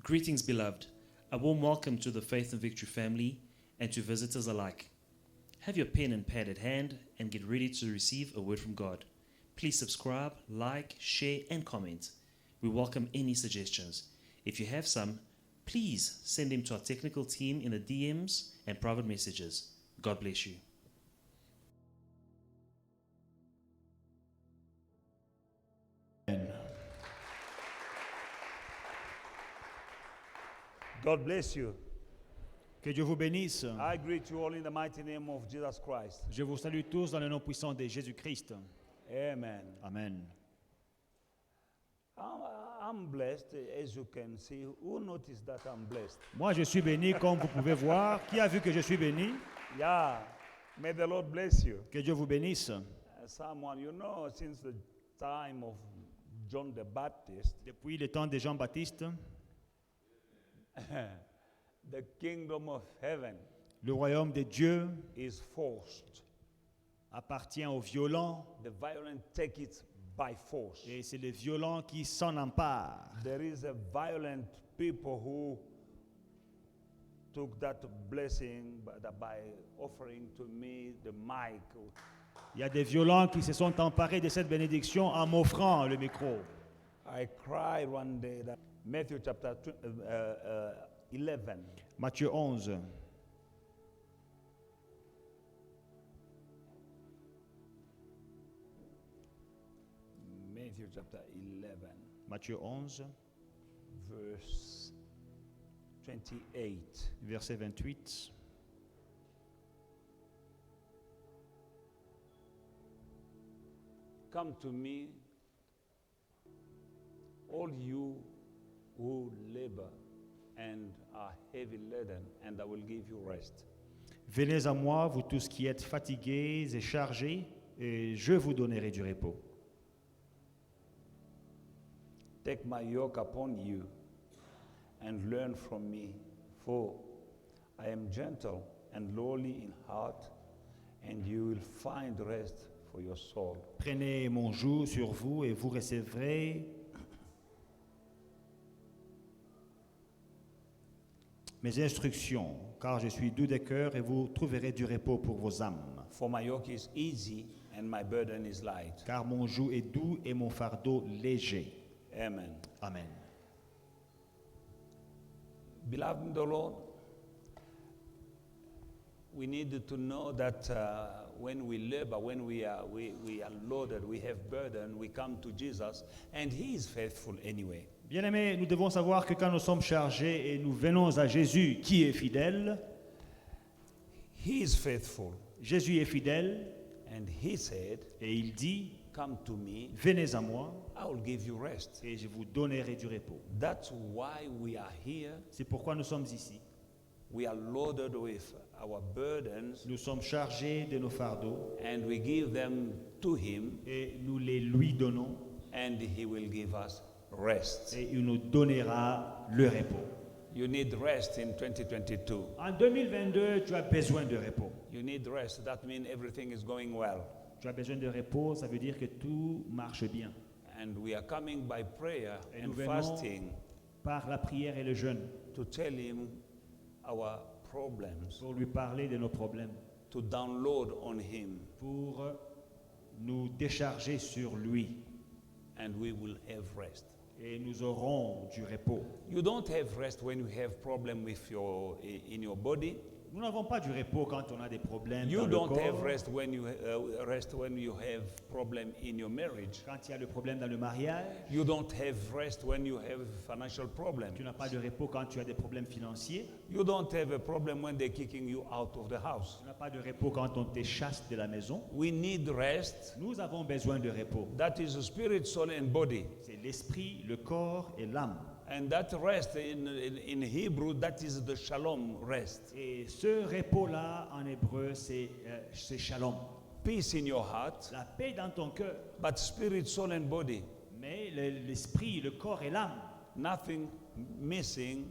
Greetings, beloved. A warm welcome to the Faith and Victory family and to visitors alike. Have your pen and pad at hand and get ready to receive a word from God. Please subscribe, like, share, and comment. We welcome any suggestions. If you have some, please send them to our technical team in the DMs and private messages. God bless you. God bless you. Que Dieu vous bénisse. I greet you all in the mighty name of Jesus Christ. Je vous salue tous dans le nom puissant de Jésus-Christ. Amen. Amen. I'm blessed, as you can see. Who noticed that I'm blessed? Moi, je suis béni, comme vous pouvez voir. Qui a vu que je suis béni? Yeah. May the Lord bless you. Que Dieu vous bénisse. Someone, you know, since the time of John the Baptist, Depuis le temps de Jean-Baptiste, the kingdom of heaven le royaume de Dieu is forced. appartient aux violents The violent take it by force. et c'est les violents qui s'en emparent. There is a violent people who took that blessing by offering to me the mic. Il y a des violents qui se sont emparés de cette bénédiction en m'offrant le micro. I cried one day that Matthew chapter 11. Matthieu 11. Matthew chapter 11, Matthieu 11, verse 28. verset 28. Come to me, all you who labor and are heavy laden, and I will give you rest. Venez à moi, vous tous qui êtes fatigués et chargés, et je vous donnerai du repos. Take my yoke upon you and learn from me, for I am gentle and lowly in heart, and you will find rest for your soul. Prenez mon joug sur vous et vous recevrez mes instructions, car je suis doux de cœur et vous trouverez du repos pour vos âmes. For my yoke is easy and my burden is light. Car mon joug est doux et mon fardeau léger. Amen. Amen. Beloved in the Lord, we need to know that when we labor, when we are loaded, we have burden, we come to Jesus, and He is faithful anyway. Bien-aimés, nous devons savoir que quand nous sommes chargés et nous venons à Jésus qui est fidèle, He is faithful, Jésus est fidèle and He said, et il dit, come to me, venez à moi I will give you rest. et je vous donnerai du repos. That's why we are here. C'est pourquoi nous sommes ici. We are loaded with our burdens, Nous sommes chargés de nos fardeaux and we give them to Him, et nous les lui donnons and He will give us rest. et il nous donnera le repos. You need rest in 2022. En 2022, tu as besoin de repos. You need rest. That means everything is going well. Tu as besoin de repos, ça veut dire que tout marche bien. And we are coming by prayer Et and nous venons fasting par la prière et le jeûne to tell Him our problems, pour lui parler de nos problèmes, to download on Him, pour nous décharger sur lui and we will have rest. et nous aurons du repos. You don't have rest when you have problem with in your body. Nous n'avons pas du repos quand on a des problèmes You dans le don't corps. have rest when you have problem in your marriage. Quand il y a le problème dans le mariage, You don't have rest when you have financial problem. tu n'as pas de repos quand tu as des problèmes financiers. You don't have a problem when they're kicking you out of the house. Tu n'as pas de repos quand on te chasse de la maison. We need rest. Nous avons besoin de repos. That is the spirit, soul, and body. C'est l'esprit, le corps et l'âme. And that rest in Hebrew, that is the shalom rest. Et ce repos-là, en hébreu, c'est shalom. Peace in your heart, La paix dans ton cœur. but spirit, soul, and body. Mais l'esprit, le corps et l'âme. Nothing missing,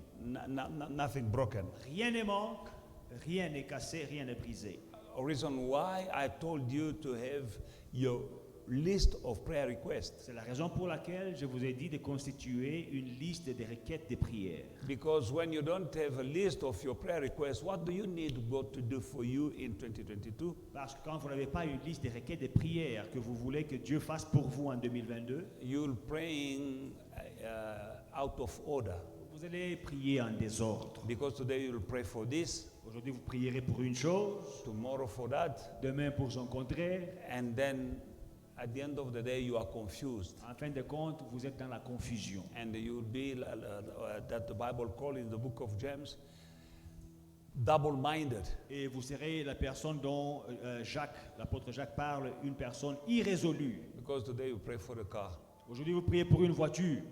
nothing broken. Rien ne manque, rien n'est cassé, rien n'est brisé. A reason why I told you to have your list of prayer requests. C'est la raison pour laquelle je vous ai dit de constituer une liste des requêtes de prières. Because when you don't have a list of your prayer requests, what do you need God to do for you in 2022? Parce que quand vous n'avez pas une liste des requêtes de prières que vous voulez que Dieu fasse pour vous en 2022, You're praying out of order. vous allez prier en désordre. Because today you'll pray for this, Aujourd'hui, vous prierez pour une chose, tomorrow for that, demain pour son contraire. and then at the end of the day you are confused. En fin de compte, vous êtes dans la confusion. And you'll be that the Bible calls in the book of James double-minded. Et vous serez la personne dont l'apôtre Jacques parle, une personne irrésolue. Because today you pray for the car, Aujourd'hui, vous priez pour une voiture.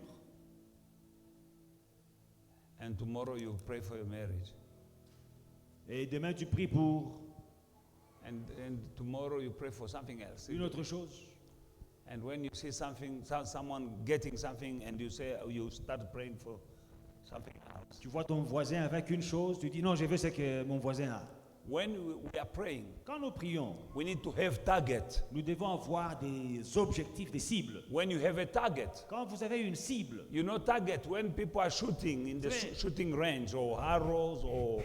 and tomorrow you pray for your marriage, Et demain, tu pries pour and tomorrow you pray for something else. une autre chose. And when you see someone getting something, and you start praying for something else. Tu vois ton voisin avec une chose, tu dis non, je veux ce que mon voisin a. When we are praying, Quand nous prions, we need to have target. nous devons avoir des objectifs, des cibles. When you have a target, Quand vous avez une cible, you know target when people are shooting in the Right. shooting range, or arrows, or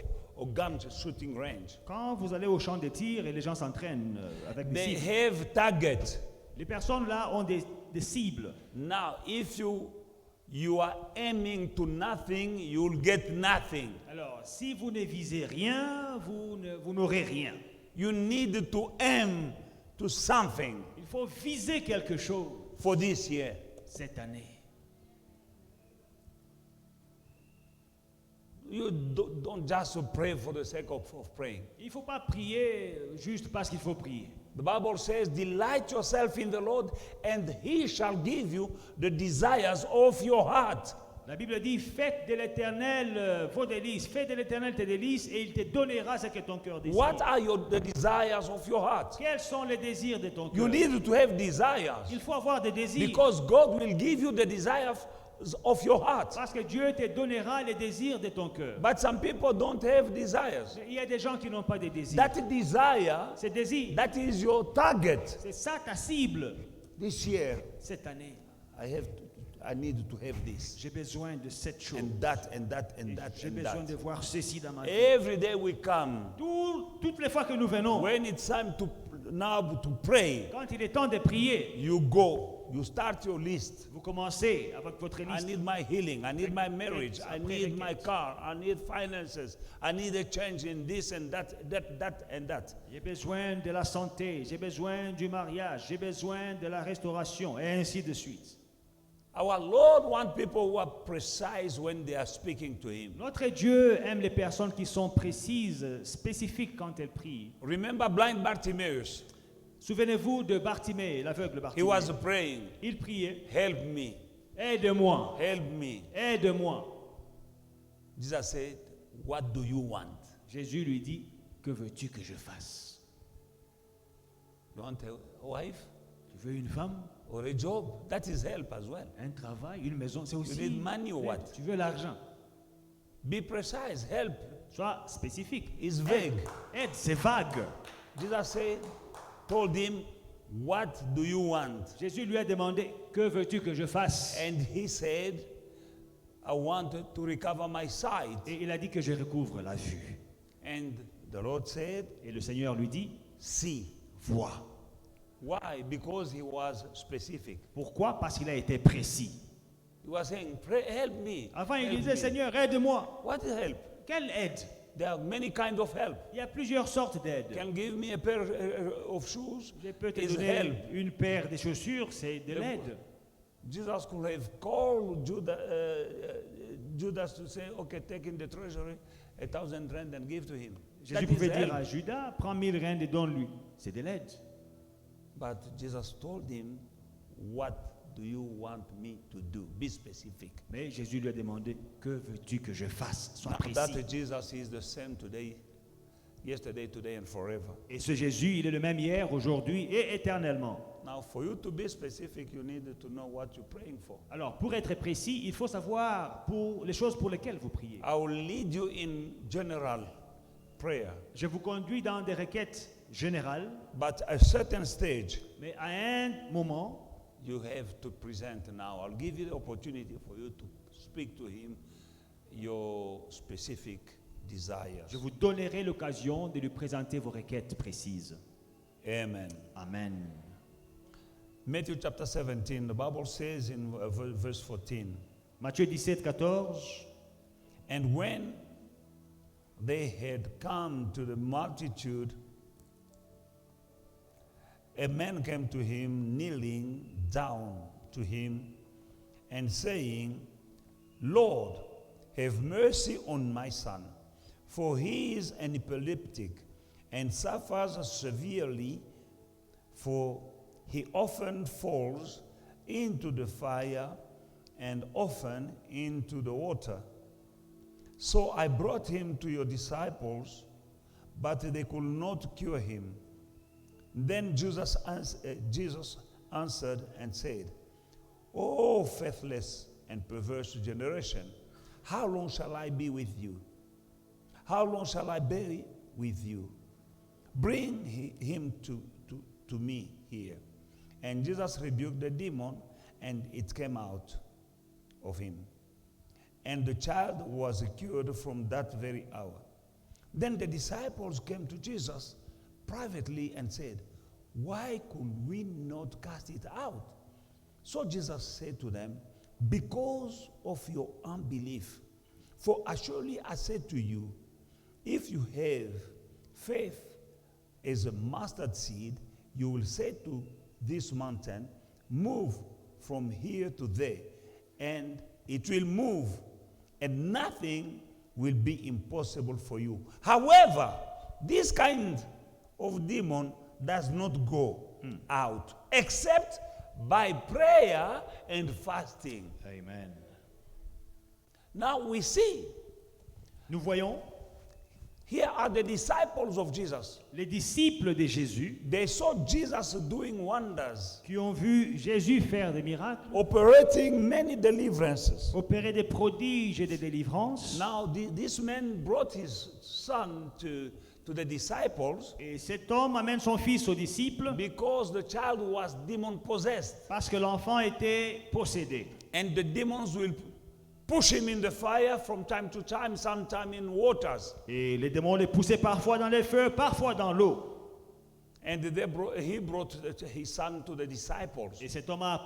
guns shooting range. quand vous allez au champ de tir et les gens s'entraînent avec des They cibles, have target. les personnes là ont des cibles. Now, if you are aiming to nothing, you'll get nothing. Alors, si vous ne visez rien, vous n'aurez rien. You need to aim to something Il faut viser quelque chose for this year. cette année. You don't just pray for the sake of praying. Il ne faut pas prier juste parce qu'il faut prier. The Bible says, delight yourself in the Lord, and he shall give you the desires of your heart. La Bible dit, faites de l'Éternel vos délices, faites de l'Éternel tes délices et il te donnera ce que ton cœur désire. What are the desires of your heart? Quels sont les désirs de ton You cœur? need to have desires, Il faut avoir des désirs. because God will give you the desires of your heart. Parce que Dieu te donnera les désirs de ton cœur. But some people don't have desires. Il y a des gens qui n'ont pas de désirs. That desire, Ces désirs, that is your target. c'est ça ta cible This year, cette année. I need to have this, J'ai besoin de cette chose. and that, and that, and that, J'ai and besoin de that. voir ceci dans ma vie. Every day we come. Toutes les fois que nous venons, When it's time to pray, quand il est temps de prier, you go, you start your list. vous commencez avec votre I liste. need my healing, I need my marriage, I need my car, I need finances, I need a change in this and that, and that. J'ai besoin de la santé, j'ai besoin du mariage, j'ai besoin de la restauration, et ainsi de suite. Our Lord wants people who are precise when they are speaking to Him. Notre Dieu aime les personnes qui sont précises, spécifiques quand elles prient. Remember blind Bartimaeus? Souvenez-vous de Bartimée, l'aveugle He Bartimée. was praying, Il priait, help me, aide-moi, help me. aide-moi. Jesus said, what do you want? Jésus lui dit, que veux-tu que je fasse? You want a wife Tu veux une femme, or a job? That is help as well. un travail, une maison, c'est aussi. You need money or l'aide. what? Tu veux l'argent. Be precise, help Sois spécifique. is vague. Aide, c'est vague. Jesus said, told him, what do you want? Jésus lui a demandé, que veux-tu que je fasse? And he said, I wanted to recover my sight. Et il a dit que je recouvre la vue. And the Lord said, Et le Seigneur lui dit, see. vois. Why? Because he was specific. Pourquoi? Parce qu'il a été précis. He was saying, pray, help me. Avant, il Help disait, me." Seigneur, aide-moi. What is help? Quelle aide? There are many kinds of help. Il y a plusieurs sortes d'aides. Can give me a pair of shoes Je peux te is donner help. une paire de chaussures, c'est de l'aide. Jesus could have called Judas to say, okay, take in the treasury 1,000 rand and give to him. Jésus That is pouvait dire help. à Judas, prends 1000 rand et donne-lui. C'est de l'aide. But Jesus told him, what do you want me to do? Be specific. Mais Jésus lui a demandé, que veux-tu que je fasse? Sois That précis. Jesus is the same today, yesterday, today, and forever. Et ce Jésus, il est le même hier, aujourd'hui et éternellement. Now, for you to be specific, you need to know what you're praying for. Alors, pour être précis, il faut savoir pour les choses pour lesquelles vous priez. I will lead you in general prayer. Je vous conduis dans des requêtes générales, But at a certain stage, mais à un moment, you have to present now. I'll give you the opportunity for you to speak to him your specific desires. je vous donnerai l'occasion de lui présenter vos requêtes précises. Amen. Amen. Matthew chapter 17, the Bible says in verse 14, Matthieu 17, 14. and when they had come to the multitude, a man came to him, kneeling down to him, and saying, Lord, have mercy on my son, for he is an epileptic and suffers severely, for he often falls into the fire and often into the water. So I brought him to your disciples, but they could not cure him. Then Jesus answered and said, O faithless and perverse generation, how long shall I be with you? How long shall I be with you? Bring him to me here. And Jesus rebuked the demon, and it came out of him. And the child was cured from that very hour. Then the disciples came to Jesus privately and said, why could we not cast it out? So Jesus said to them, because of your unbelief. For surely I said to you, if you have faith as a mustard seed, you will say to this mountain, move from here to there, and it will move, and nothing will be impossible for you. However, this kind of demon does not go out except by prayer and fasting. Amen. Now we see, Nous voyons here are the disciples of Jesus. les disciples de Jésus They saw Jesus doing wonders, qui ont vu Jésus faire des miracles, operating many deliverances. opérer des prodiges et des délivrances. Now this man brought his son to the disciples Et cet homme amène son fils aux disciples because the child was demon possessed, parce que l'enfant était possédé. and the demons will push him in the fire from time to time, sometime in waters. Et les démons les poussaient parfois dans les feux, parfois dans l'eau. And he brought his son to the disciples. Et cet homme a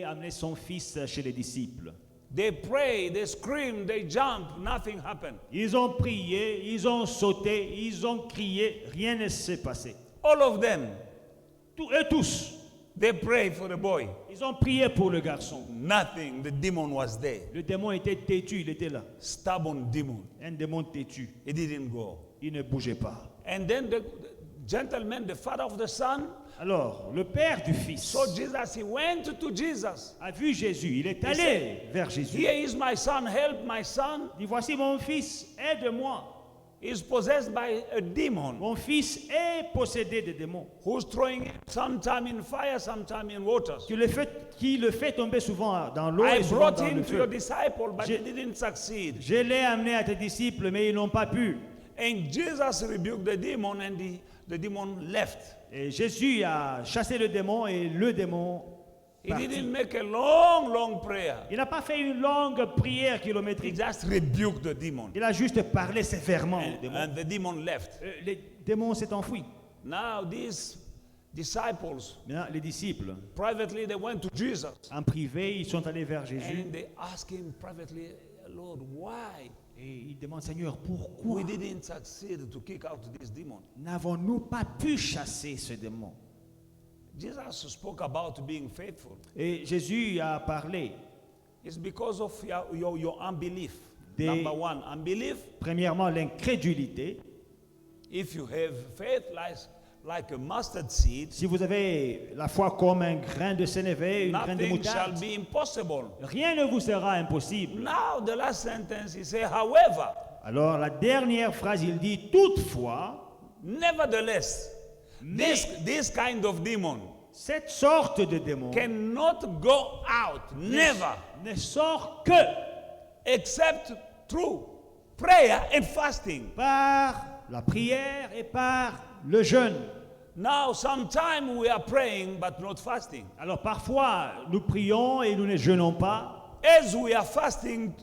amené son fils chez les disciples. They pray, they scream, they jump, nothing happened. Ils ont prié, ils ont sauté, ils ont crié, rien ne s'est passé. All of them, Eux tous, they pray for the boy. ils ont prié pour le garçon. Nothing, the demon was there. Le démon était têtu, il était là. Stubborn demon. Un démon têtu. It didn't go. Il ne bougeait pas. And then the gentleman, the father of the son, Alors, le père du fils saw Jesus. He went to Jesus. a vu Jésus. Il est allé vers Jésus. Here is my son, help my son. Il dit, voici mon fils, aide-moi. He's possessed by a demon Mon fils est possédé de démons. who's throwing him sometime in fire, sometime in waters. Qui le fait tomber souvent dans l'eau I et souvent brought dans le him to your feu. disciple, but Je- he didn't succeed. Je l'ai amené à tes disciples, mais ils n'ont pas pu. And Jesus rebuked the demon, and the demon left. Et Jésus a chassé le démon et le démon He partit. didn't make a long prayer. Il n'a pas fait une longue prière He kilométrique. just rebuked the demon. Il a juste parlé sévèrement au démon. And the demon left. Les démons s'est enfui. Now these disciples, Maintenant, les disciples, privately, they went to Jesus. en privé, ils sont allés vers Jésus And they asked him privately, Lord, why et ils demandent, Seigneur, pourquoi we didn't succeed to kick out this demon? n'avons-nous pas pu chasser ce démon? Jesus spoke about being faithful. Et Jésus a parlé, It's because of your unbelief. They- Number one, unbelief. premièrement, l'incrédulité. If you have faith like a mustard seed, Si vous avez la foi comme un grain de sénévé, une graine de nothing shall moutarde, be impossible. rien ne vous sera impossible. Now the last sentence he said, however, Alors la dernière phrase, il dit, toutefois, nevertheless, this kind of demon cette sorte de démon cannot go out, never, ne sort que except through prayer and fasting. Par la prière et par le jeûne. Now, sometimes we are praying but not fasting. Alors parfois, nous prions et nous ne jeûnons pas. As we are fasting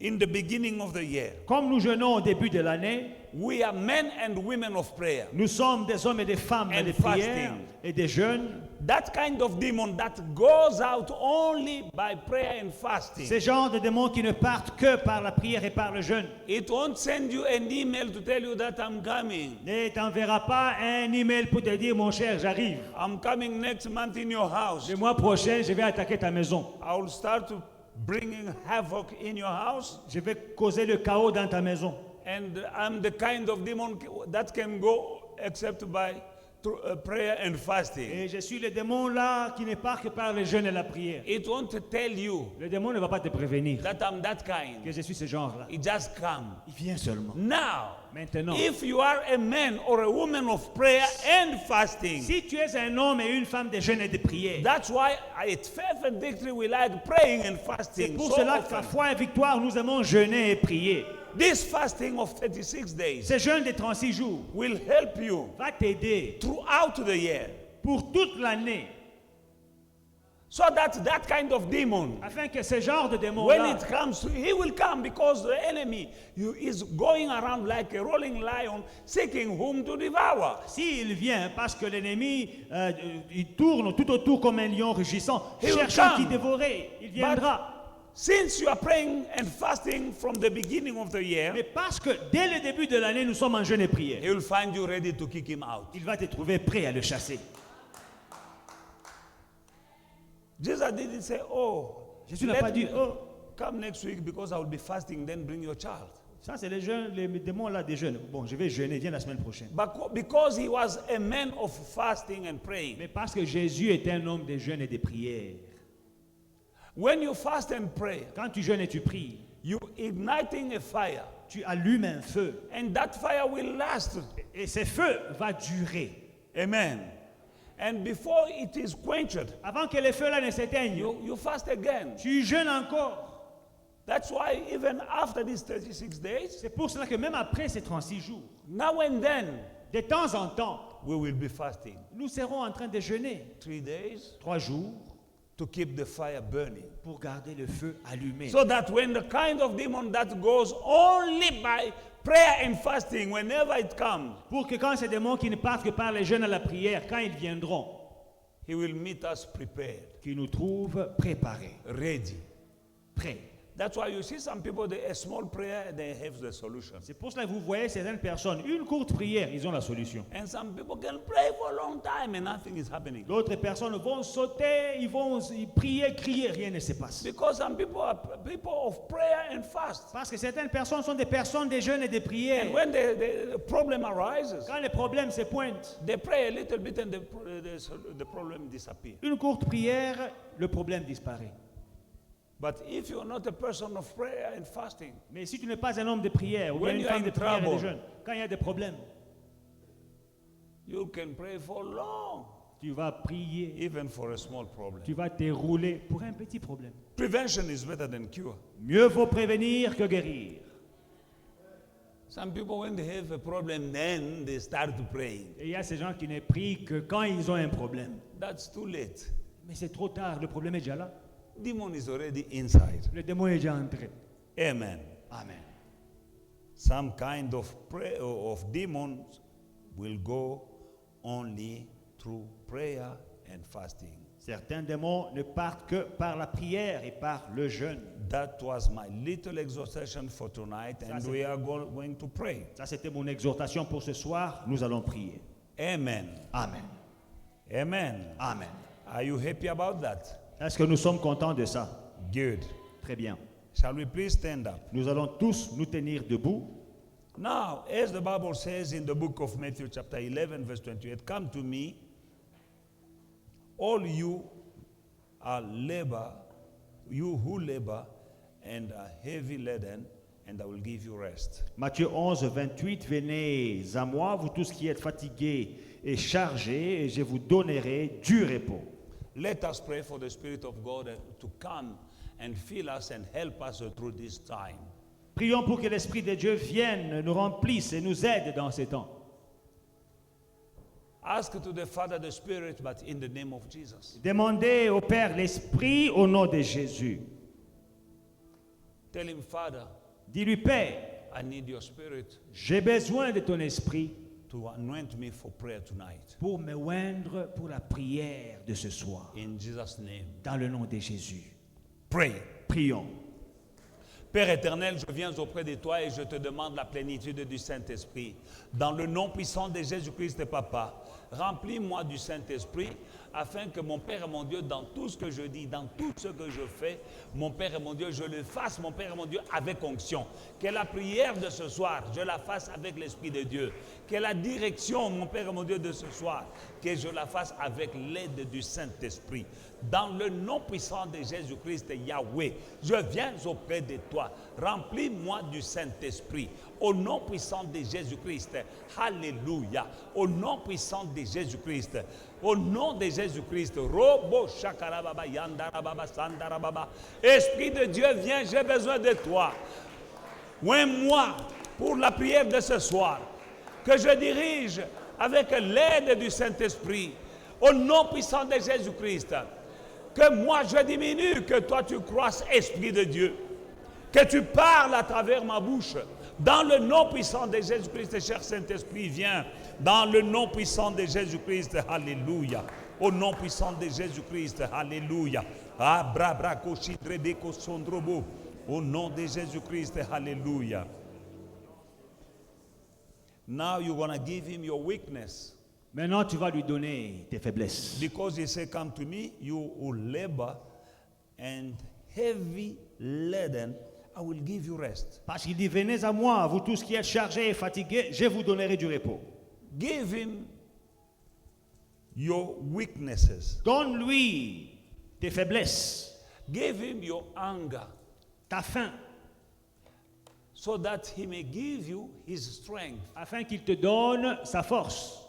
in the beginning of the year, Comme nous jeûnons au début de l'année, we are men and women of prayer. nous sommes des hommes et des femmes And de prière fasting. et des jeûnes. That kind of demon that goes out only by prayer and fasting. Ces genres de démons qui ne partent que par la prière et par le jeûne. It won't send you an email to tell you that I'm coming. Ne t'enverra pas un email pour te dire, mon cher, j'arrive. I'm coming next month in your house. Le mois prochain, je vais attaquer ta maison. I will start to bringing havoc in your house. Je vais causer le chaos dans ta maison. And I'm the kind of demon that can go except by prayer and fasting. Et je suis le démon là qui ne part que par le jeûne et la prière. It won't tell you Le démon ne va pas te prévenir that I'm that kind. que je suis ce genre-là. It just comes. Il vient seulement. Now, Maintenant, if you are a man or a woman of prayer and fasting, si tu es un homme et une femme de jeûne et de prière, that's why at Faith and Victory we like praying and c'est fasting pour so cela qu'à often. foi et victoire, nous aimons jeûner et prier. This fasting of 36 days Ce jeûne de 36 jours will help you va t'aider throughout the year, pour toute l'année, so that that kind of demon, afin que ce genre de when démon-là, it comes, he will come because the enemy is going around like a rolling lion seeking whom to devour. s'il vient, parce que l'ennemi, il tourne tout autour comme un lion rugissant, He will cherchant come. qui dévorer, il viendra. Since you are praying and fasting from the beginning of the year, Mais parce que dès le début de l'année, nous sommes en jeûne et prière, he will find you ready to kick him out. il va te trouver prêt à le chasser. Jesus didn't say, oh, Jésus n'a let pas dit, me oh, come next week because I will be fasting, then bring your child. ça c'est les démons là des jeunes. Bon, je vais jeûner, viens la semaine prochaine. But because he was a man of fasting and praying, Mais parce que Jésus est un homme de jeûne et de prière. when you fast and pray, Quand tu jeûnes et tu pries, you igniting a fire, tu allumes un feu. and that fire will last. Et ce feu va durer. Amen. And before it is quenched, Avant que le feu là ne s'éteigne, you fast again. tu jeûnes encore. That's why even after these 36 days, C'est pour cela que même après ces 36 jours, now and then, de temps en temps, we will be fasting. nous serons en train de jeûner 3 days 3 jours to keep the fire burning. pour garder le feu allumé. So that when the kind of demon that goes only by prayer and fasting, whenever it comes, Pour que quand ces démons qui ne partent que par les jeûnes à la prière, quand ils viendront, he will meet us prepared, qu'ils nous trouvent préparés, ready. prêts. That's why you see some people, a small prayer, they have the solution. C'est pour cela que vous voyez certaines personnes, une courte prière, ils ont la solution. And some people can pray for a long time and nothing is happening. D'autres personnes vont sauter, ils vont prier, crier, rien ne se passe. Because some people are people of prayer and fast. Parce que certaines personnes sont des personnes de jeûne et de prière. And when the problem arises, Quand les problèmes se pointent, they pray a little bit and the problem disappears. une courte prière, le problème disparaît. But if you're not a person of prayer and fasting, Mais si tu n'es pas un homme de prière ou bien When une you are femme in de prière et de trouble, jeûne, quand il y a des problèmes, you can pray for long, tu vas prier, even for a small problem. tu vas te rouler pour un petit problème. Prevention is better than cure. Mieux vaut prévenir que guérir. Some people, when they have a problem, then they start praying. Et il y a ces gens qui ne prient que quand ils ont un problème. That's too late. Mais c'est trop tard, le problème est déjà là. Demon is already inside. Le démon est déjà entré. Amen. Amen. Some kind of demons will go only through prayer and fasting. Certains démons ne partent que par la prière et par le jeûne. That was my little exhortation for tonight, and Ça, we are going to pray. Ça, c'était mon exhortation pour ce soir. Nous allons prier. Amen. Amen. Amen. Amen. Are you happy about that? Est-ce que nous sommes contents de ça? Good. Très bien. Shall we please stand up? Nous allons tous nous tenir debout. Now, as the Bible says in the book of Matthew, chapter 11, verse 28, come to me, all you are you who labor and are heavy laden, and I will give you rest. Matthieu 11, 28, venez à moi, vous tous qui êtes fatigués et chargés, et je vous donnerai du repos. Let us pray for the Spirit of God to come and fill us and help us through this time. Prions pour que l'Esprit de Dieu vienne, nous remplisse et nous aide dans ces temps. Ask to the Father the Spirit, but in the name of Jesus. Demandez au Père l'Esprit au nom de Jésus. Tell him, Father, Dis-lui, Père, I need your Spirit j'ai besoin de ton Esprit to anoint me for prayer tonight. pour me oindre pour la prière de ce soir. In Jesus' name. Dans le nom de Jésus. Pray. Prions. Père éternel, je viens auprès de toi et je te demande la plénitude du Saint-Esprit. Dans le nom puissant de Jésus-Christ, Papa, remplis-moi du Saint-Esprit afin que mon Père et mon Dieu, dans tout ce que je dis, dans tout ce que je fais, mon Père et mon Dieu, je le fasse, mon Père et mon Dieu, avec onction. Que la prière de ce soir, je la fasse avec l'Esprit de Dieu. Que la direction, mon Père et mon Dieu, de ce soir, que je la fasse avec l'aide du Saint-Esprit. Dans le nom puissant de Jésus-Christ, Yahweh, je viens auprès de toi. Remplis-moi du Saint-Esprit. Au nom puissant de Jésus-Christ. Alléluia. Au nom puissant de Jésus-Christ. Au nom de Jésus-Christ. Robo shakarababa yandarababa sandarababa. Esprit de Dieu, viens, j'ai besoin de toi. Oins-moi pour la prière de ce soir. Que je dirige avec l'aide du Saint-Esprit. Au nom puissant de Jésus-Christ. Que moi je diminue, que toi tu croisses, Esprit de Dieu. Que tu parles à travers ma bouche. Dans le nom puissant de Jésus-Christ, cher Saint-Esprit, viens. Dans le nom puissant de Jésus-Christ, alléluia. Au nom puissant de Jésus-Christ, alléluia. Au nom de Jésus-Christ, alléluia. Now you're going to give him your weakness. Maintenant, tu vas lui donner tes faiblesses. Because he said, come to me, you who labor and heavy laden, I will give you rest. Parce qu'il dit, venez à moi, vous tous qui êtes chargés et fatigués, je vous donnerai du repos. Give him your weaknesses. Donne-lui tes faiblesses, Give him your anger, ta faim, so that he may give you his strength. afin qu'il te donne sa force.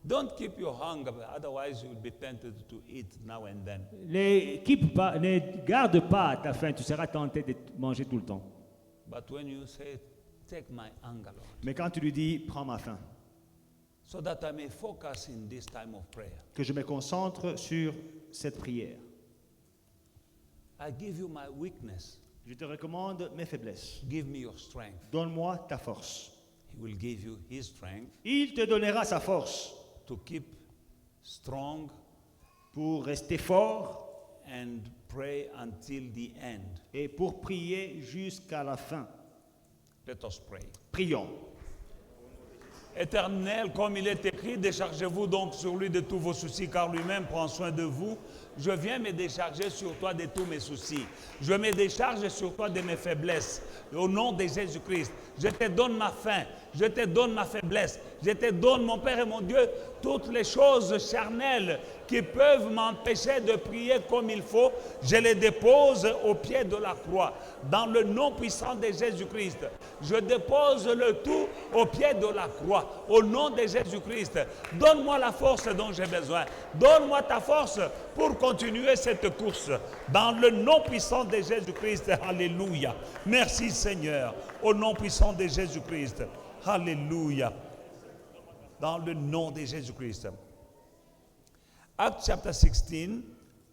Don't keep your hunger, otherwise you will be tempted to eat now and then. Ne garde pas ta faim, tu seras tenté de manger tout le temps. But when you say, take my anger, Lord, Mais quand tu lui dis, prends ma faim, so that I may focus in this time of prayer. que je me concentre sur cette prière. I give you my weakness. Je te recommande mes faiblesses. Give me your strength. Donne-moi ta force. He will give you his strength Il te donnera sa force to keep strong pour rester fort and pray until the end. et pour prier jusqu'à la fin. Let us pray. Prions. Éternel, comme il est écrit, déchargez-vous donc sur lui de tous vos soucis, car lui-même prend soin de vous. Je viens me décharger sur toi de tous mes soucis. Je me décharge sur toi de mes faiblesses. Au nom de Jésus-Christ, je te donne ma faim, je te donne ma faiblesse, je te donne, mon Père et mon Dieu, toutes les choses charnelles qui peuvent m'empêcher de prier comme il faut. Je les dépose au pied de la croix. Dans le nom puissant de Jésus-Christ, je dépose le tout au pied de la croix. Au nom de Jésus-Christ, donne-moi la force dont j'ai besoin. Donne-moi ta force pour continuer cette course. Dans le nom puissant de Jésus-Christ, alléluia. Merci Seigneur. Au nom puissant de Jésus-Christ, alléluia. Dans le nom de Jésus-Christ. Acts chapter 16.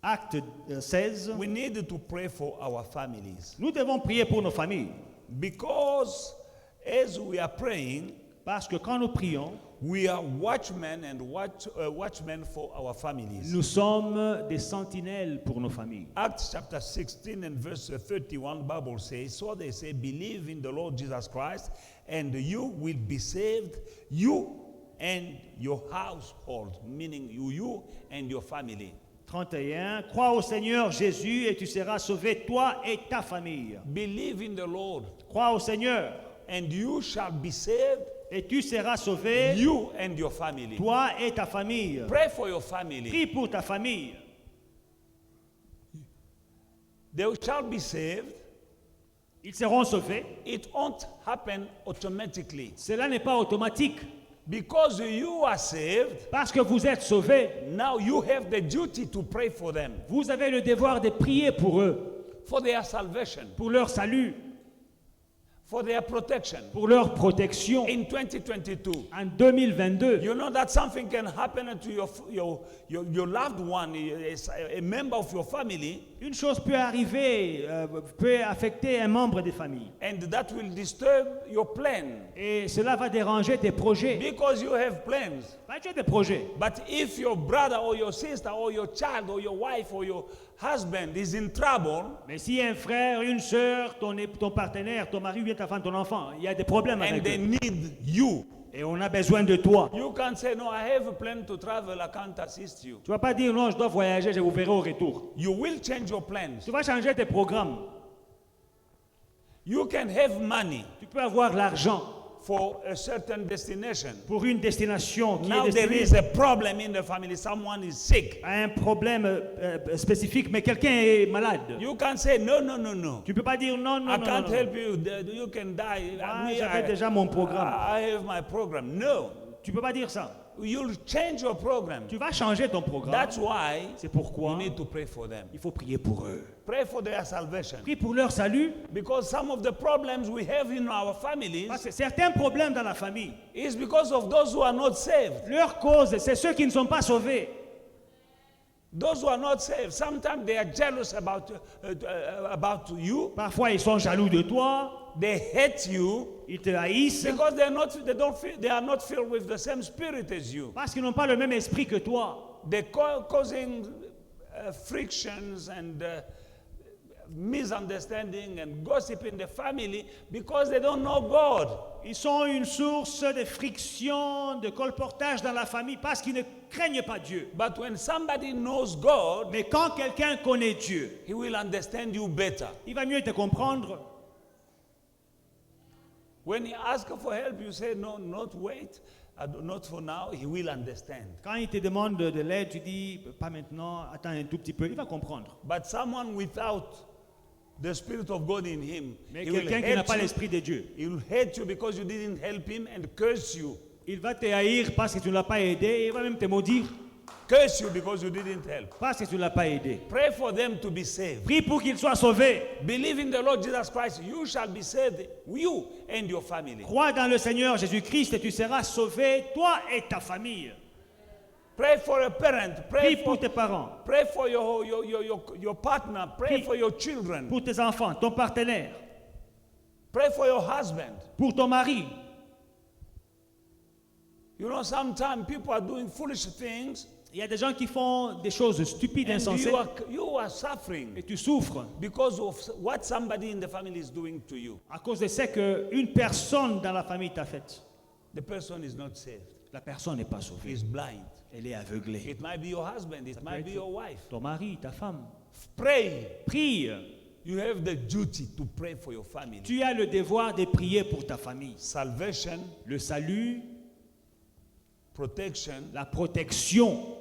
Acte 16. We need to pray for our families. Nous devons prier pour nos familles. Because as we are praying, Parce que quand nous prions, we are watchmen and watchmen for our families. nous sommes des sentinelles pour nos familles. Acts chapter 16 and verse 31, Bible says, so they say, believe in the Lord Jesus Christ and you will be saved, you and your household, meaning you and your family. 31. Crois au Seigneur Jésus et tu seras sauvé, toi et ta famille. Believe in the Lord Crois au Seigneur and you shall be saved, et tu seras sauvé, you and your family. toi et ta famille. Pray for your family. Prie pour ta famille. They shall be saved. Ils seront sauvés. It won't happen automatically. Cela n'est pas automatique. Because you are saved, Parce que vous êtes sauvés, now you have the duty to pray for them, vous avez le devoir de prier pour eux, for their salvation. pour leur salut. for their protection pour leur protection in 2022. en 2022. You know that something can happen to your loved one, a member of your family, Une chose peut arriver, peut affecter un membre des familles. and that will disturb your plan Et cela va déranger tes projets. because you have plans. Bah, tu as des projets. But if your brother or your sister or your child or your wife or your husband is in trouble Mais si un frère, une sœur, ton partenaire, ton mari ou bien ta femme, ton enfant, il y a des problèmes and avec they eux. need you, Et on a besoin de toi. you can't say, no, I have a plan to travel, I can't assist you. Tu ne vas pas dire non, je dois voyager, je vous verrai au retour. You will change your plans. Tu vas changer tes programmes. You can have money Tu peux avoir l'argent for a certain destination. pour une destination qui Now est there destinée is a problem in the family, someone is sick. à un problème spécifique, mais quelqu'un est malade. You can't say, no, no, no, no. Tu ne peux pas dire non, non, I non, can't non. help you, you can die. Ah, Me, j'avais déjà mon programme. I have my program. No. Tu ne peux pas dire ça. You'll change your program. Tu vas changer ton programme. That's why C'est pourquoi you need to pray for them. il faut prier pour eux. Pray for their salvation. Prie pour leur salut. Because some of the problems we have in our families Parce que certains problèmes dans la famille, is because of those who are not saved. leur cause, c'est ceux qui ne sont pas sauvés. Those who are not saved, sometimes they are jealous about you. Parfois, ils sont jaloux de toi. They hate you Ils te haïssent because they are not filled with the same spirit as you. parce qu'ils n'ont pas le même esprit que toi. They're causing frictions and misunderstanding and gossip in the family because they don't know God. Ils sont une source de friction, de colportage dans la famille parce qu'ils ne craignent pas Dieu. But when somebody knows God, Mais quand quelqu'un connaît Dieu, he will understand you better. il va mieux te comprendre. When he asks for help, you say, no, not wait, not for now. He will understand. Quand il te demande de l'aide, tu dis pas maintenant, attends un tout petit peu, il va comprendre. But someone without the Spirit of God in him, Mais he will quelqu'un qui n'a hate pas you. l'esprit de Dieu, He will hate you because you didn't help him and curse you. il va te haïr parce que tu ne l'as pas aidé, et il va même te maudire Curse you because you didn't help. parce que tu ne l'as pas aidé. Pray for them to be saved. Prie pour qu'ils soient sauvés. Believe in the Lord Jesus Christ. You shall be saved, you and your family. Crois dans le Seigneur Jésus-Christ et tu seras sauvé, toi et ta famille. Pray for a parent. Prie pour tes parents, Pray for your partner. Pray for your children. pour tes enfants, ton partenaire, Pray for your husband. pour ton mari. You know, sometimes people are doing foolish things Il y a des gens qui font des choses stupides, and insensées, you are suffering et tu souffres because of what somebody in the family is doing to you. à cause de ce qu'une personne dans la famille t'a fait. The person is not saved. La personne n'est pas He sauvée, is blind. elle est aveuglée. It might be your husband. It might be your wife. Ton mari, ta femme. Pray. Prie. You have the duty to pray for your family. Tu as le devoir de prier pour ta famille. Salvation, Le salut, protection, la protection,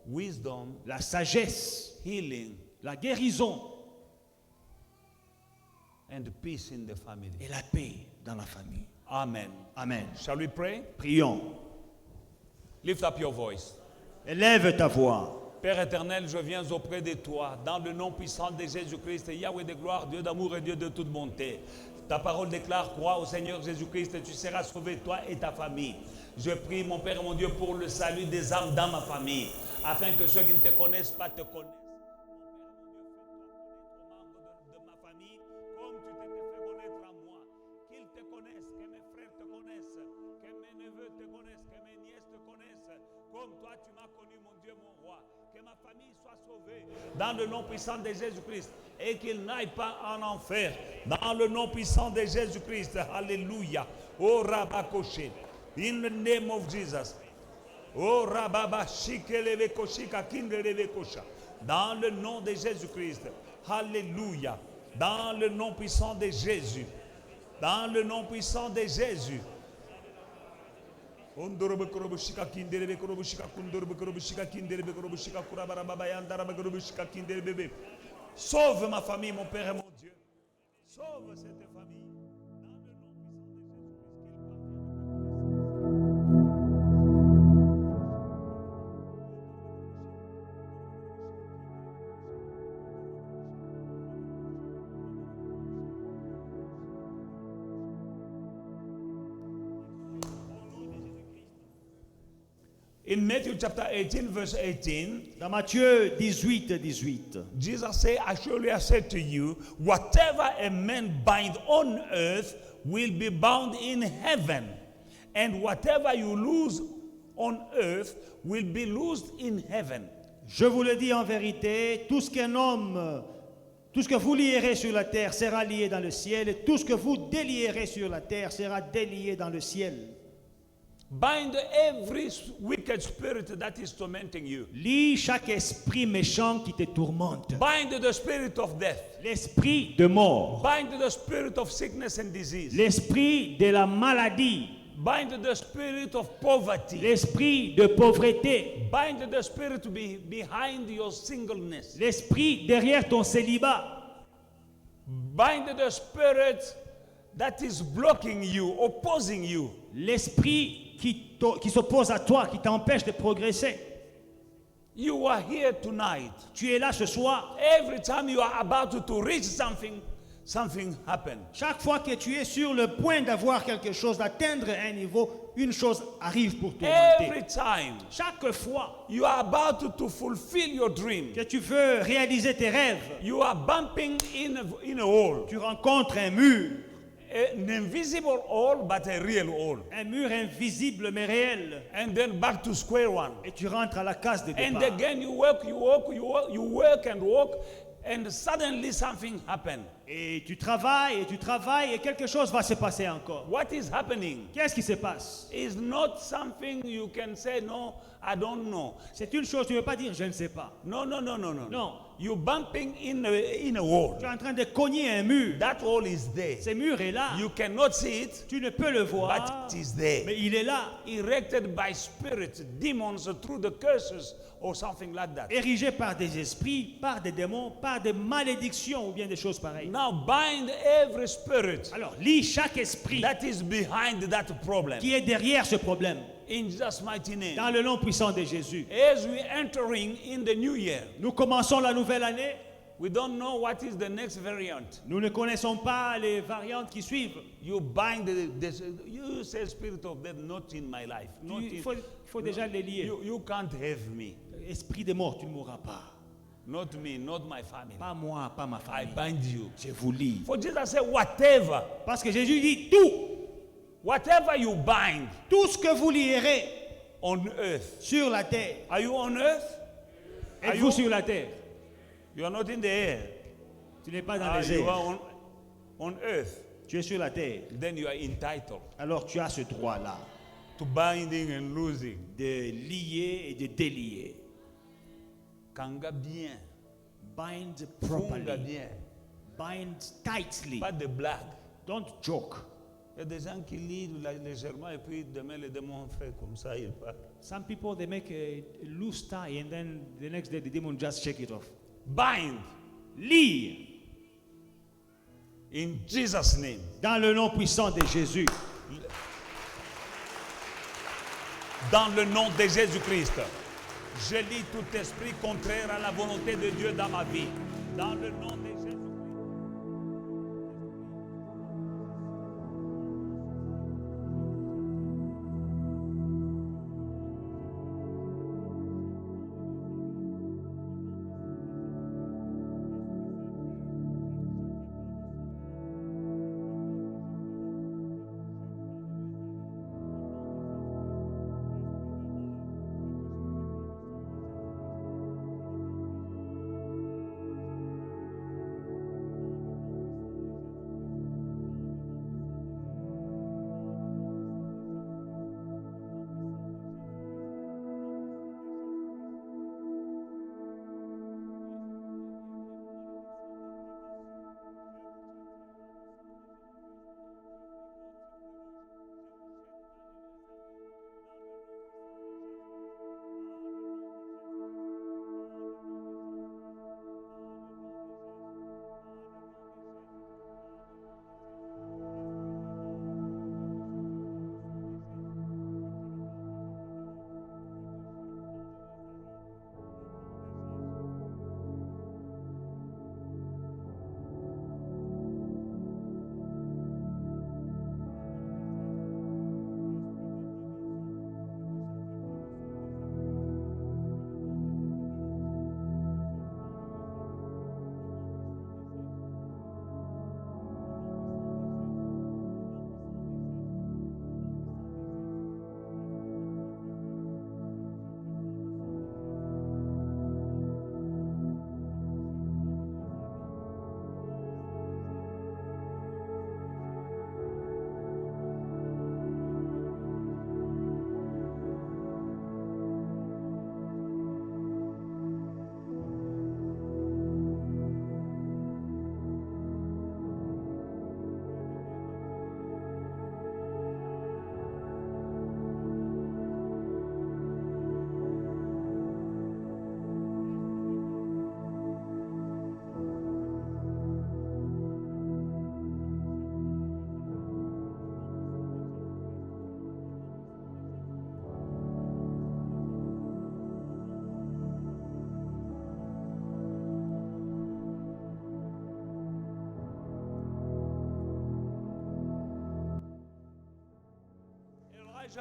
wisdom, la sagesse, healing, la guérison and peace in the family. et la paix dans la famille. Amen. Amen. Shall we pray? Prions. Lift up your voice. Élève ta voix. Père éternel, je viens auprès de toi, dans le nom puissant de Jésus-Christ, Yahweh de gloire, Dieu d'amour et Dieu de toute bonté. Ta parole déclare, crois au Seigneur Jésus-Christ et tu seras sauvé, toi et ta famille. Je prie, mon Père et mon Dieu, pour le salut des âmes dans ma famille, afin que ceux qui ne te connaissent pas te connaissent. De ma famille, comme tu t'es fait connaître à moi, qu'ils te connaissent, que mes frères te connaissent, que mes neveux te connaissent, que mes nièces te connaissent, comme toi tu m'as connu, mon Dieu, mon roi, que ma famille soit sauvée dans le nom puissant de Jésus-Christ et qu'ils n'aillent pas en enfer dans le nom puissant de Jésus-Christ. Alléluia. Oh Rabakoshe, in the name of Jesus. Oh Rababa Shikeleve Koshika Kindeleve Kosha. Dans le nom de Jésus-Christ. Alléluia. Dans le nom puissant de Jésus. Dans le nom puissant de Jésus. Sauve ma famille, mon Père et mon Dieu. Sauve cette famille. In Matthew chapter 18, verse 18, Dans Matthieu 18, 18, Jesus said, "Surely I said to you, whatever a man bind on earth will be bound in heaven, and whatever you loose on earth will be loosed in heaven." je vous le dis en vérité, tout ce qu'un homme, tout ce que vous lierez sur la terre sera lié dans le ciel, et tout ce que vous délierez sur la terre sera délié dans le ciel. Bind every wicked spirit that is tormenting you. Lis chaque esprit méchant qui te tourmente. Bind the spirit of death. L'esprit de mort, Bind the spirit of sickness and disease. l'esprit de la maladie, Bind the spirit of poverty. l'esprit de pauvreté, Bind the spirit behind your singleness. l'esprit derrière ton célibat, Bind the spirit that is blocking you, opposing you. l'esprit qui s'oppose à toi, qui t'empêche de progresser. You are here tonight. Tu es là ce soir. Every time you are about to reach something, something happens. Chaque fois que tu es sur le point d'avoir quelque chose, d'atteindre un niveau, une chose arrive pour te Every monter. time Chaque fois you are about to fulfill your dream, que tu veux réaliser tes rêves, you are bumping in a hole. tu rencontres un mur. An invisible hole, but a real hole. Un mur invisible mais réel. And then back to square one. Et tu rentres à la case de And départ. again you work, you work and walk, and suddenly something happened. Et tu travailles et quelque chose va se passer encore. What is happening Qu'est-ce qui se passe? is not something you can say, no, I don't know. C'est une chose, tu ne veux pas dire je ne sais pas. No. Non. You're bumping in a wall. Tu es en train de cogner un mur. That wall is there. Ce mur est là. You cannot see it, Tu ne peux le voir, but it is there. mais il est là. Erected by spirits, demons through the curses or something like that. Érigé par des esprits, par des démons, par des malédictions ou bien des choses pareilles. Now bind every spirit Alors, lis chaque esprit that is behind that problem. qui est derrière ce problème. In Jesus' mighty name. Dans le nom puissant de Jésus. As we entering in the new year, Nous commençons la nouvelle année. we don't know what is the next variant. Nous ne connaissons pas les variantes qui suivent. You bind this. You say spirit of death, not in my life. Not Il in, faut déjà les lier. you can't have me. Esprit de mort, tu ne mourras pas. Not me, not my family. Pas moi, pas ma I famille. bind you. Je vous lis. For Jesus said, whatever, Parce que Jésus dit tout. whatever you bind Tout ce que vous lierez on earth. sur la terre. Are you on earth? Are Êtes-vous you- sur la terre? You are not in the air. Tu n'es pas dans Ah, les you airs. are on earth. Tu es sur la terre. Then you are entitled Alors tu as ce droit-là to binding and losing. de lier et de délier. Kanga bien. Bind Funga properly. bien. Bind tightly. Pas de blague. Don't joke. Il y a des gens qui lisent légèrement et puis demain les démons fait comme ça, ils partent. Some people they make a loose tie and then the next day the demon just shake it off. Bind Lire in Jesus' name. dans le nom puissant de Jésus. Dans le nom de Jésus-Christ. Je lis tout esprit contraire à la volonté de Dieu dans ma vie. Dans le nom de Jésus-Christ.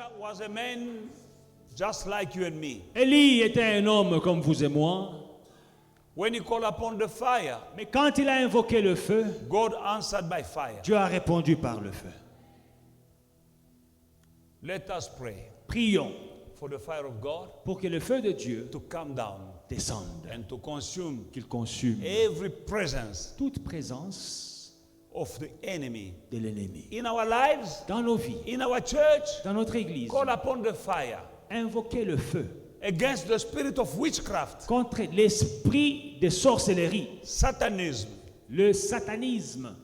Elijah was a man just like you and me. Élie était un homme comme vous et moi. When he called upon the fire, Mais quand il a invoqué le feu, God answered by fire. Dieu a répondu par le feu. Let us pray Prions for the fire of God pour que le feu de Dieu to come down descende, and to consume qu'il consume every presence toute présence of the enemy de l'ennemi. in our lives, Dans nos vies, in our church. dans notre église, Call upon the fire invoquez le feu against the spirit of witchcraft, contre l'esprit de sorcellerie, satanism, le satanisme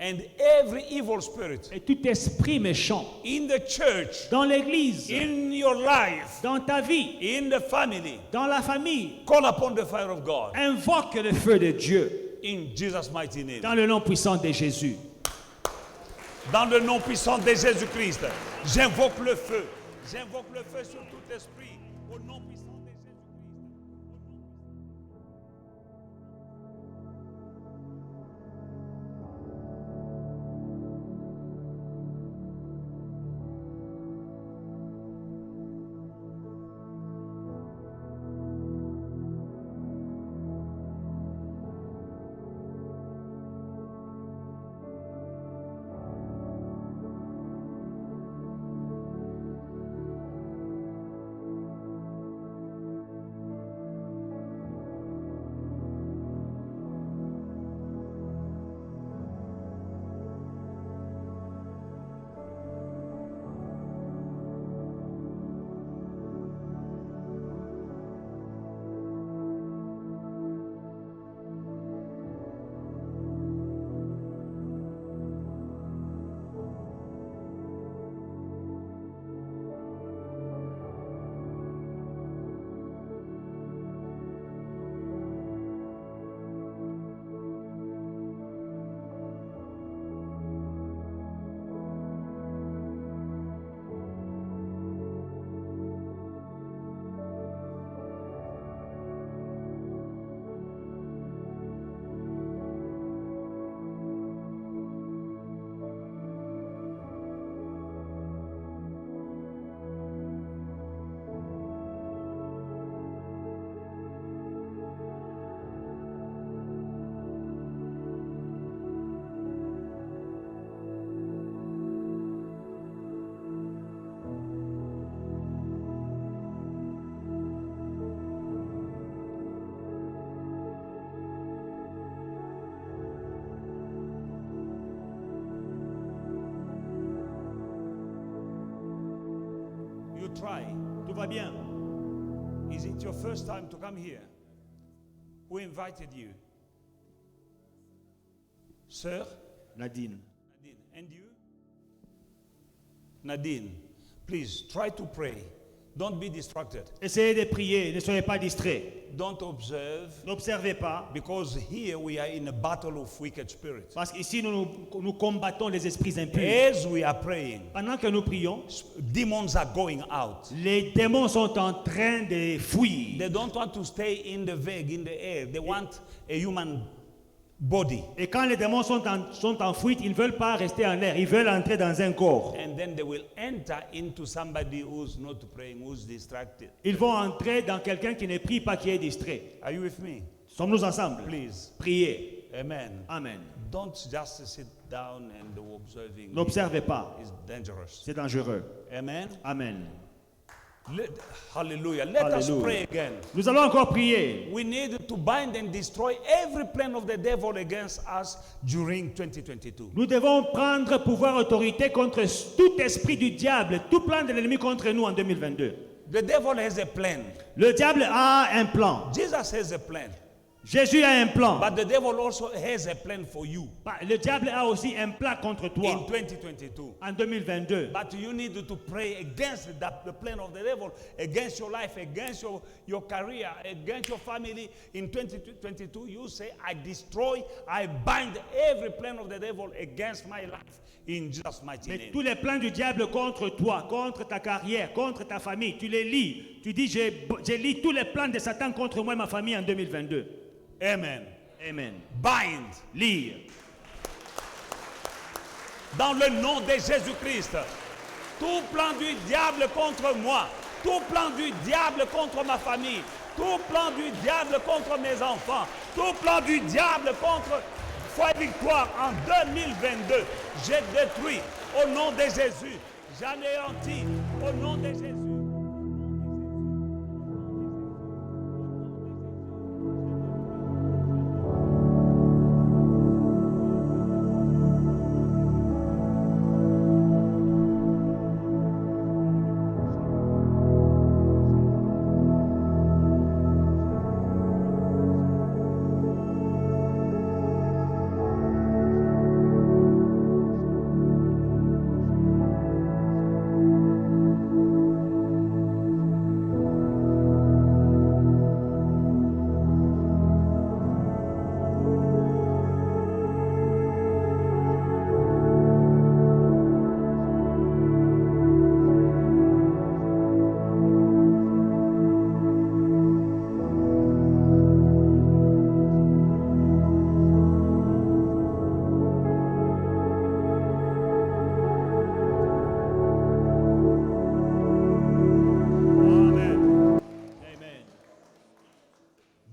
and every evil spirit et tout esprit méchant in the church, dans l'église, in your life, dans ta vie, in the family. dans la famille. Call upon the fire of God Invoque le feu de Dieu in Jesus' mighty name. dans le nom puissant de Jésus. Dans le nom puissant de Jésus-Christ, j'invoque le feu. J'invoque le feu sur tout esprit. Au nom puissant de Jésus-Christ. You try. Tout va bien. Is it your first time to come here? Who invited you? Sir? Nadine. Nadine. And you? Nadine, please try to pray. Don't be distracted. Essayez de prier, ne soyez pas distraits. Don't observe, N'observez pas, because here we are in a battle of wicked spirits. parce qu'ici nous combattons les esprits impurs. As we are praying, Pendant que nous prions, demons are going out. les démons sont en train de fuir. They don't want to stay in the vague, in the air. They want a human body. Et quand les démons sont en fuite, ils ne veulent pas rester en l'air, ils veulent entrer dans un corps. And then they will enter into somebody who's not praying, who's distracted. Ils vont entrer dans quelqu'un qui ne prie pas, qui est distrait. Are you with me? Sommes-nous ensemble? Please. Priez. Amen. Amen. Don't just sit down and observing. N'observez pas, It's dangerous. c'est dangereux. Amen. Amen. Hallelujah. Let us Hallelujah. pray again. Nous allons encore prier. We need to bind and destroy every plan of the devil against us during 2022. Nous devons prendre pouvoir autorité contre tout esprit du diable, tout plan de l'ennemi contre nous en 2022. The devil has a plan. Le diable a un plan. Jesus has a plan. Jésus a un plan. But the devil also has a plan for you Le diable a aussi un plan contre in toi 2022. en 2022. But you need to pray against the plan of the devil, against your life, against your career, against your family. In 2022, you say, I destroy, I bind every plan of the devil against my life in Jesus' mighty Mais name. tous les plans du diable contre toi, contre ta carrière, contre ta famille, tu les lis. Tu dis, j'ai lu tous les plans de Satan contre moi et ma famille en 2022. Amen. Amen. Bind. Lire. Dans le nom de Jésus-Christ. Tout plan du diable contre moi, tout plan du diable contre ma famille, tout plan du diable contre mes enfants, tout plan du diable contre Foi Victoire en 2022, j'ai détruit au nom de Jésus. J'anéantis au nom de Jésus.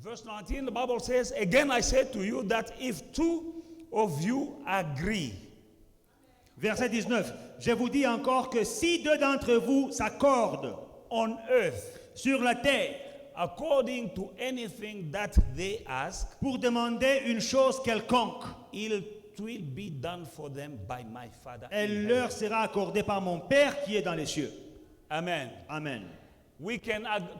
Verse 19, the Bible says, again I say to you that if two of you agree. Verset 19. Je vous dis encore que si deux d'entre vous s'accordent On earth, sur la terre according to anything that they ask, pour demander une chose quelconque, it will be done for them by my Father. in elle heaven. leur sera accordée par mon Père qui est dans les cieux. Amen. Amen.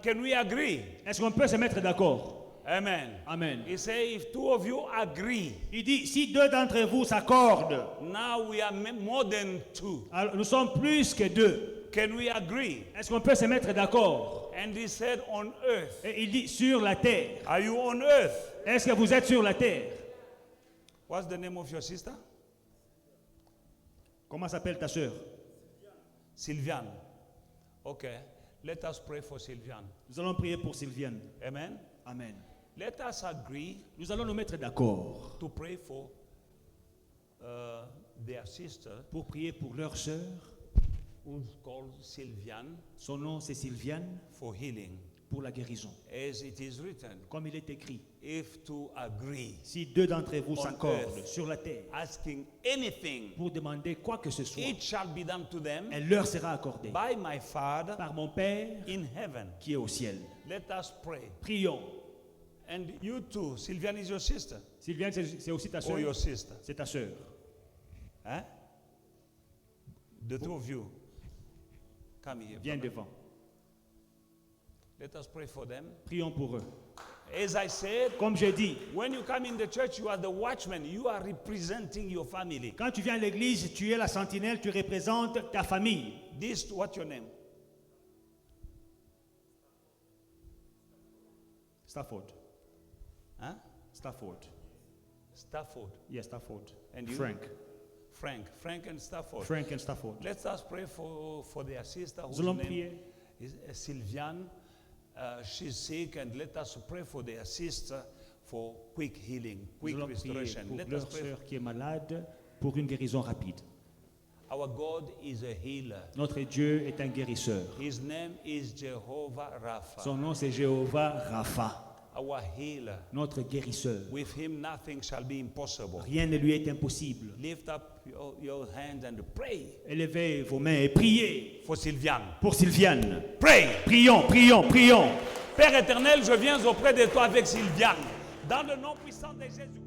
Can we agree? Est-ce qu'on peut se mettre d'accord? Amen. Amen. He says, if two of you agree, Il dit, si deux d'entre vous s'accordent, now we are more than two. alors nous sommes plus que deux. Can we agree? Est-ce qu'on peut se mettre d'accord? And he said, on earth. Et il dit, sur la terre. Are you on earth? Est-ce que vous êtes sur la terre? What's the name of your sister? Comment s'appelle ta sœur? Sylviane. Okay. Let us pray for Sylviane. Nous allons prier pour Sylviane. Amen. Amen. Let us agree Nous allons nous mettre d'accord to pray for their sister, pour prier pour leur sœur. who's called Sylviane, Son nom c'est Sylviane, for healing. pour la guérison. As it is written, Comme il est écrit, if two agree, si deux d'entre vous On s'accordent earth. sur la terre asking anything, pour demander quoi que ce soit, it shall be done to them elle leur sera accordée by my Father par mon Père in heaven. qui est au ciel. Let us pray. Prions. And you too, Sylviane is your sister Sylviane, c'est aussi ta or sœur? your sister. C'est ta sœur. Huh? The two of you. Come here. Viens brother. devant. Let us pray for them. Prions pour eux. As I said, Comme j'ai dit, when you come in the church, you are the watchman. You are representing your family. quand tu viens à l'église, tu es la sentinelle, tu représentes ta famille. This, what's your name? Stafford. Huh? Stafford. Stafford. Yes, Stafford. And you? Frank. Frank and Stafford. Frank and Stafford. Let us pray for their sister whose Nous allons name prier. is Sylviane. She's sick, and let us pray for their sister for quick healing, Nous quick allons prier restoration. pour Let us leur pray. sœur qui est malade pour une guérison rapide. Our God is a healer. Notre Dieu est un guérisseur. His name is Jehovah Rapha, Son nom c'est Jéhovah Rapha, our healer. notre guérisseur. With him, nothing shall be impossible. Rien ne lui est impossible. Lift up your hands and pray Élevez vos mains et priez for Sylviane. pour Sylviane. Pray. Prions, prions, prions. Père éternel, je viens auprès de toi avec Sylviane. Dans le nom puissant de Jésus.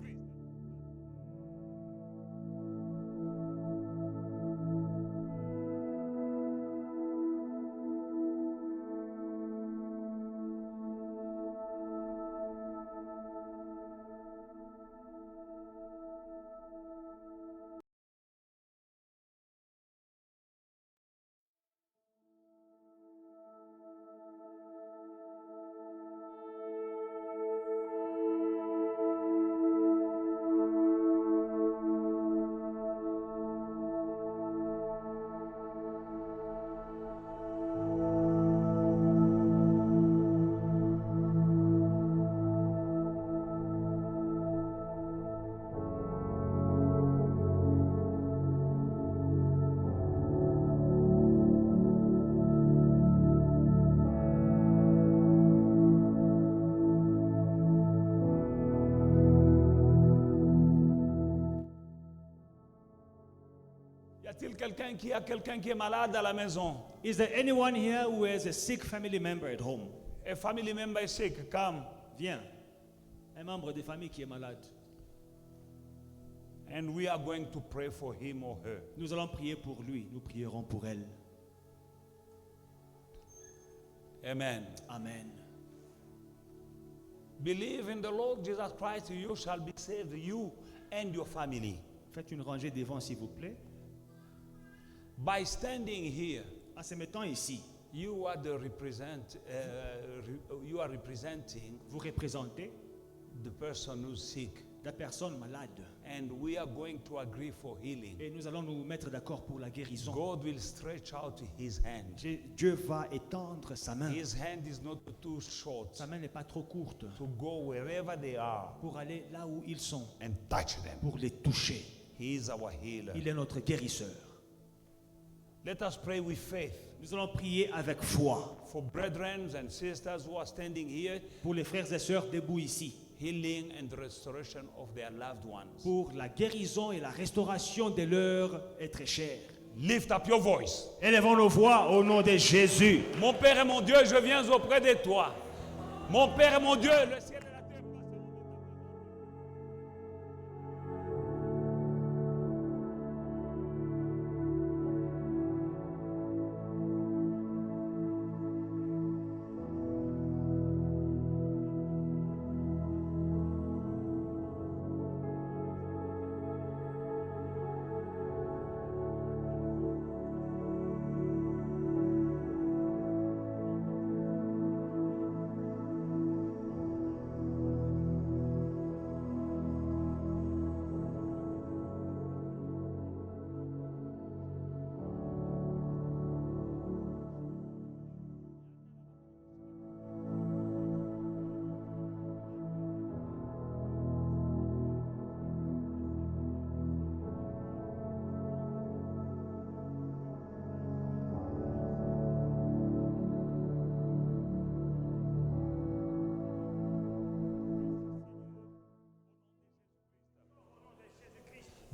quelqu'un qui a quelqu'un qui est malade à la maison? Is there anyone here who has a sick family member at home? A family member is sick. Come. Viens. Un membre de famille qui est malade. And we are going to pray for him or her. Nous allons prier pour lui. Nous prierons pour elle. Amen. Amen. Believe in the Lord Jesus Christ, you shall be saved, you and your family. Faites une rangée devant, s'il vous plaît. By standing here, En se mettant ici, you are representing vous représentez the person who's sick, la personne malade. and we are going to agree for healing. Et nous allons nous mettre d'accord pour la guérison. God will stretch out his hand. Dieu va étendre sa main. His hand is not too short Sa main n'est pas trop courte to go wherever they are pour aller là où ils sont, and touch them. pour les toucher. He is our healer. Il est notre guérisseur. Let us pray with faith Nous allons prier avec foi for brethren and sisters who are standing here, pour les frères et sœurs debout ici, healing and restoration of their loved ones. pour la guérison et la restauration de leurs êtres chers. Lift up your voice. Élevons nos voix au nom de Jésus. Mon Père et mon Dieu, je viens auprès de toi. Mon Père et mon Dieu, le ciel et la terre passent.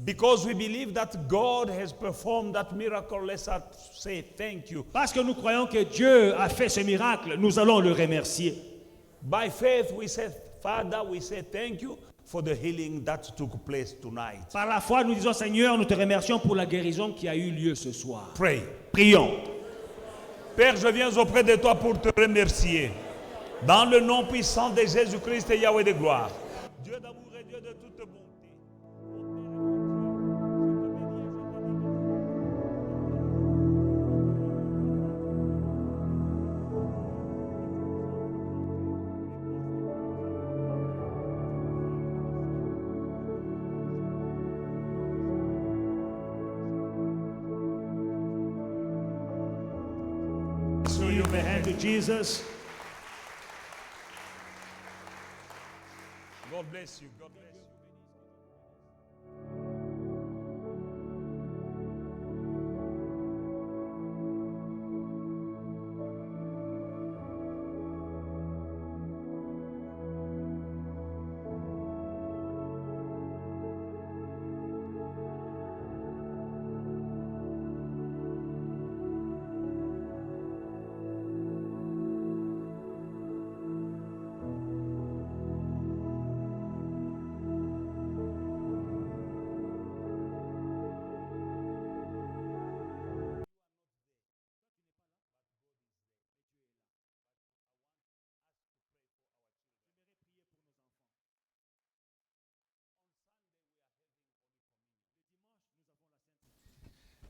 Because we believe that God has performed that miracle, let's say thank you. Parce que nous croyons que Dieu a fait ce miracle, nous allons le remercier. By faith, we say, Father, we say thank you for the healing that took place tonight. Par la foi, nous disons, Seigneur, nous te remercions pour la guérison qui a eu lieu ce soir. Pray. Prions. Père, je viens auprès de toi pour te remercier. Dans le nom puissant de Jésus-Christ et Yahweh de gloire. Dieu d'amour et Dieu de toute bonté. Show your hand to Jesus. God bless you. God bless you.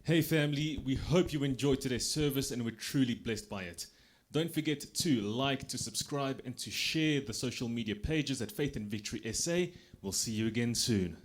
Hey family, we hope you enjoyed today's service and were truly blessed by it. Don't forget to like, to subscribe and to share the social media pages at Faith and Victory SA. We'll see you again soon.